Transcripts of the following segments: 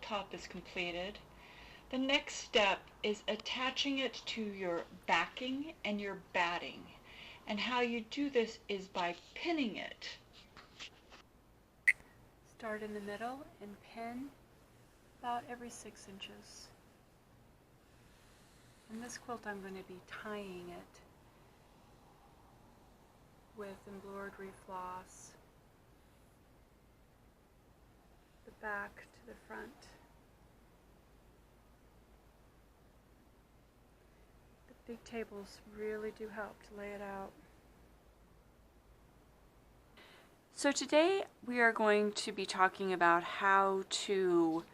top is completed, the next step is attaching it to your backing and your batting. And how you do this is by pinning it. Start in the middle and pin about every 6 inches. In this quilt I'm going to be tying it with embroidery floss, the back to the front. The big tables really do help to lay it out. So today we are going to be talking about how to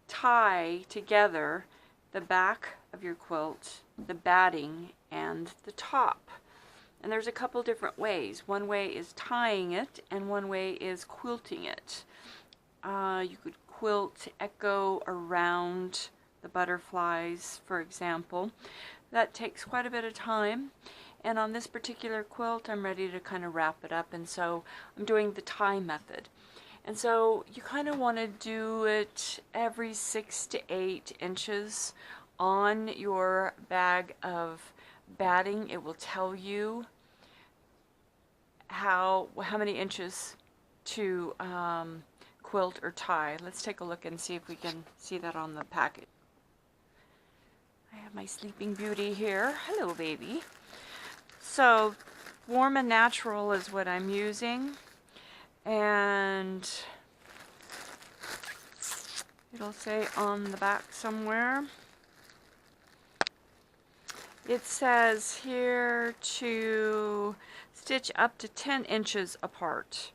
tie together the back of your quilt, the batting, and the top. And there's a couple different ways. One way is tying it, and one way is quilting it. You could quilt echo around the butterflies, for example. That takes quite a bit of time. And on this particular quilt, I'm ready to kind of wrap it up, and so I'm doing the tie method. And so you kind of want to do it every 6 to 8 inches on your bag of batting. It will tell you how many inches to quilt or tie. Let's take a look and see if we can see that on the packet. I have my Sleeping Beauty here. Hello, baby. So Warm and Natural is what I'm using, and it'll say on the back somewhere. It says here to stitch up to 10 inches apart.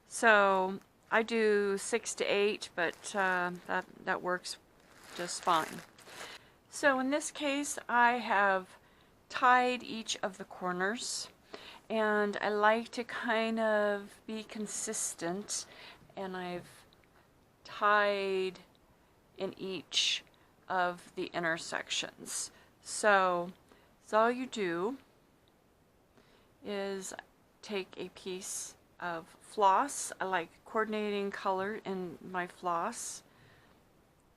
So I do 6 to 8, but that works just fine. So in this case, I have tied each of the corners, and I like to kind of be consistent, and I've tied in each of the intersections. So all you do is take a piece of floss. I like coordinating color in my floss,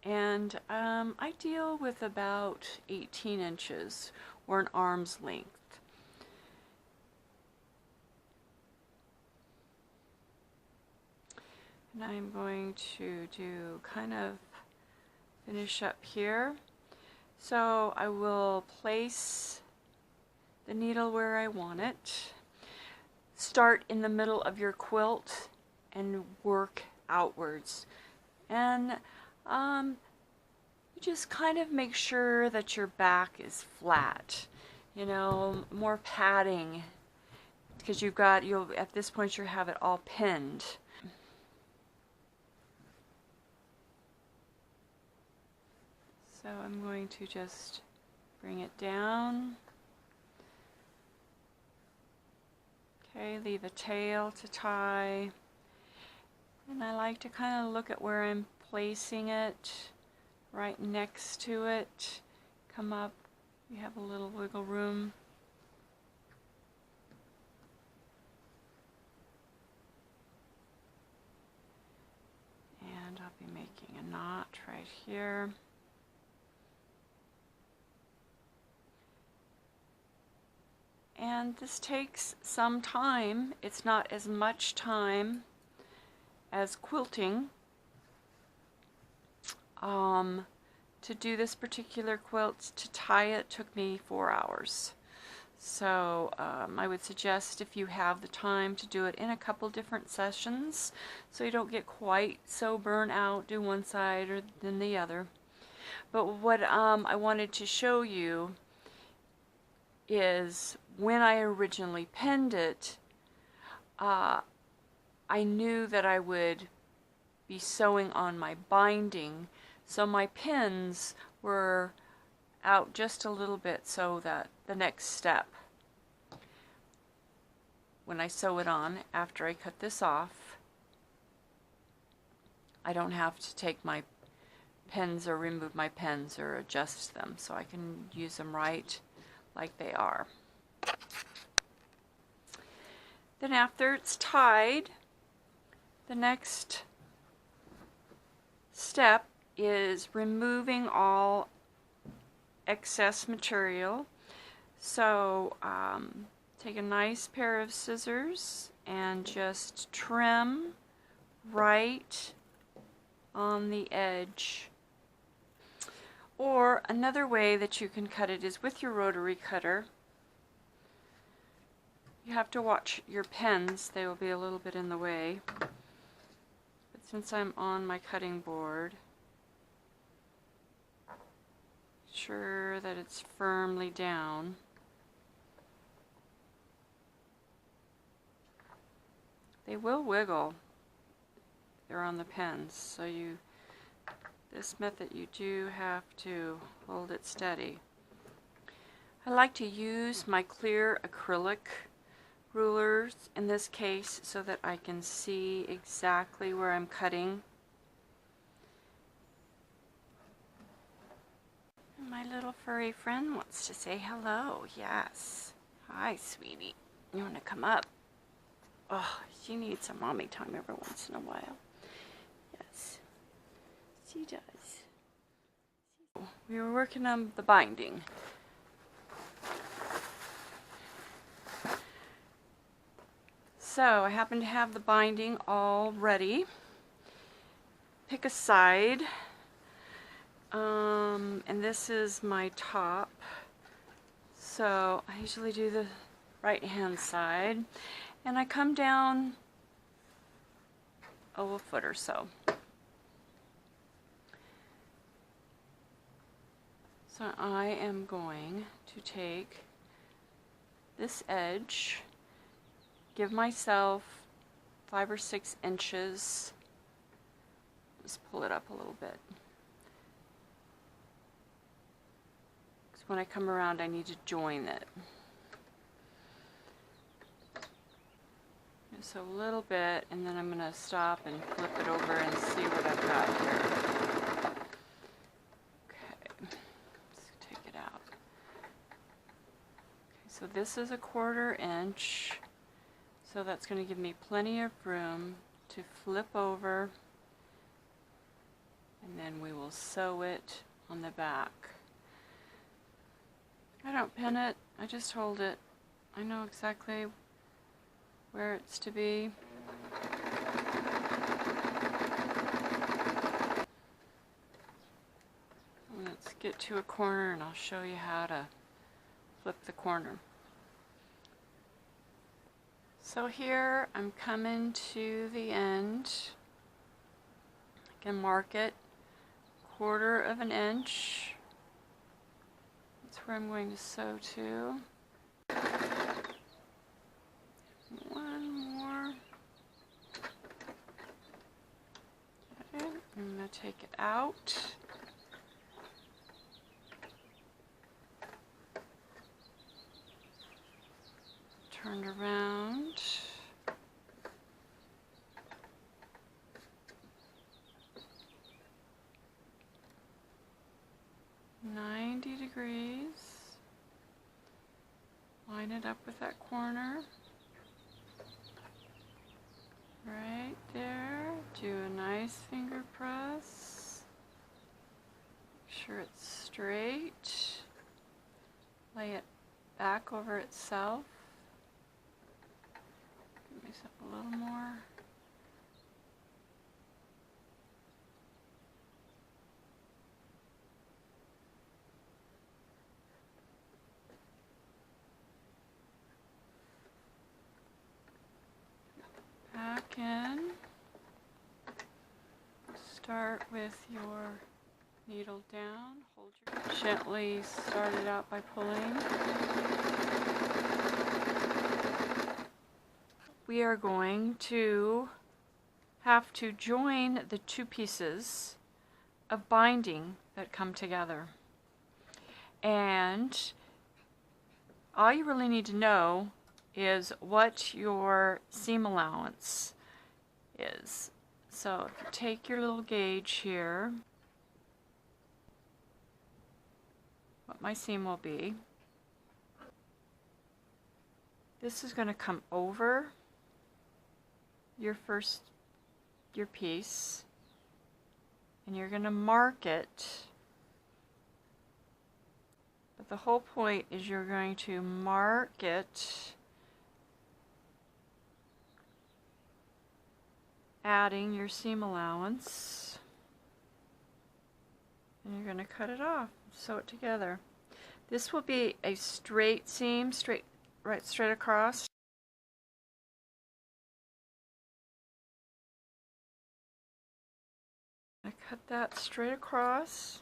and I deal with about 18 inches or an arm's length. And I'm going to do kind of finish up here. So I will place the needle where I want it. Start in the middle of your quilt and work outwards. And you just kind of make sure that your back is flat, you know, more padding, because you'll at this point you have it all pinned. So I'm going to just bring it down. Okay, leave a tail to tie. And I like to kind of look at where I'm placing it, right next to it. Come up, you have a little wiggle room. And I'll be making a knot right here. And this takes some time. It's not as much time as quilting. To do this particular quilt, to tie it, took me 4 hours. So I would suggest, if you have the time, to do it in a couple different sessions so you don't get quite so burnt out, do one side or then the other. But what I wanted to show you is when I originally pinned it, I knew that I would be sewing on my binding, so my pins were out just a little bit, so that the next step, when I sew it on after I cut this off, I don't have to take my pins or remove my pins or adjust them, so I can use them right like they are. Then after it's tied, the next step is removing all excess material. So take a nice pair of scissors and just trim right on the edge. Or another way that you can cut it is with your rotary cutter. You have to watch your pens, they will be a little bit in the way. But since I'm on my cutting board, sure that it's firmly down. They will wiggle. They're on the pens, so this method you do have to hold it steady. I like to use my clear acrylic rulers in this case so that I can see exactly where I'm cutting. My little furry friend wants to say hello. Yes. Hi, sweetie. You want to come up? Oh, she needs some mommy time every once in a while. Yes, she does. We were working on the binding. So I happen to have the binding all ready. Pick a side. And this is my top. So I usually do the right hand side. And I come down a foot or so. So I am going to take this edge, give myself 5 or 6 inches, just pull it up a little bit. Because when I come around I need to join it. Just a little bit, and then I'm going to stop and flip it over and see what I've got here. Okay, let's take it out. Okay, so this is a 1/4 inch, so that's going to give me plenty of room to flip over, and then we will sew it on the back. I don't pin it, I just hold it. I know exactly where it's to be. Let's get to a corner and I'll show you how to flip the corner. So here I'm coming to the end. I can mark it 1/4 inch. That's where I'm going to sew to. One more. Okay, I'm going to take it out. Turn around. degrees. Line it up with that corner. Right there. Do a nice finger press. Make sure it's straight. Lay it back over itself. Give myself a little more. Back in. Start with your needle down. Hold your gently start it out by pulling. We are going to have to join the two pieces of binding that come together. And all you really need to know is what your seam allowance is. So if you take your little gauge here, what my seam will be, this is going to come over your piece, and you're going to mark it. But the whole point is you're going to mark it, adding your seam allowance, and you're going to cut it off, sew it together. This will be a straight seam, straight across. I cut that straight across.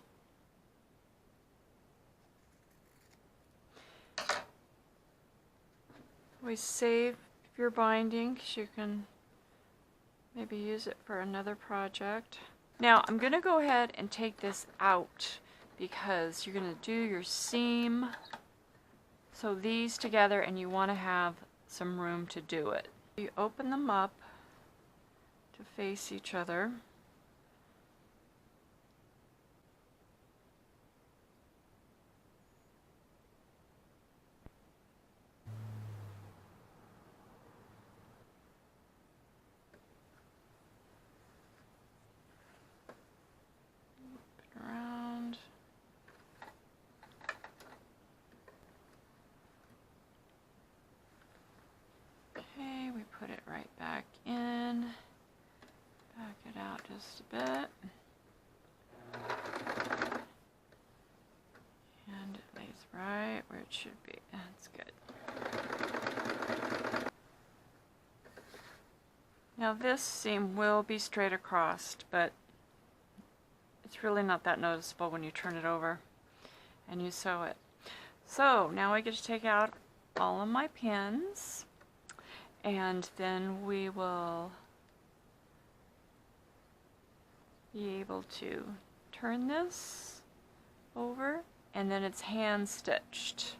Always save your binding because you can maybe use it for another project. Now I'm going to go ahead and take this out because you're going to do your seam. So these together, and you want to have some room to do it. You open them up to face each other. Around. Okay, we put it right back in. Back it out just a bit. And it lays right where it should be. That's good. Now this seam will be straight across, but it's really not that noticeable when you turn it over and you sew it. So now I get to take out all of my pins, and then we will be able to turn this over, and then it's hand stitched.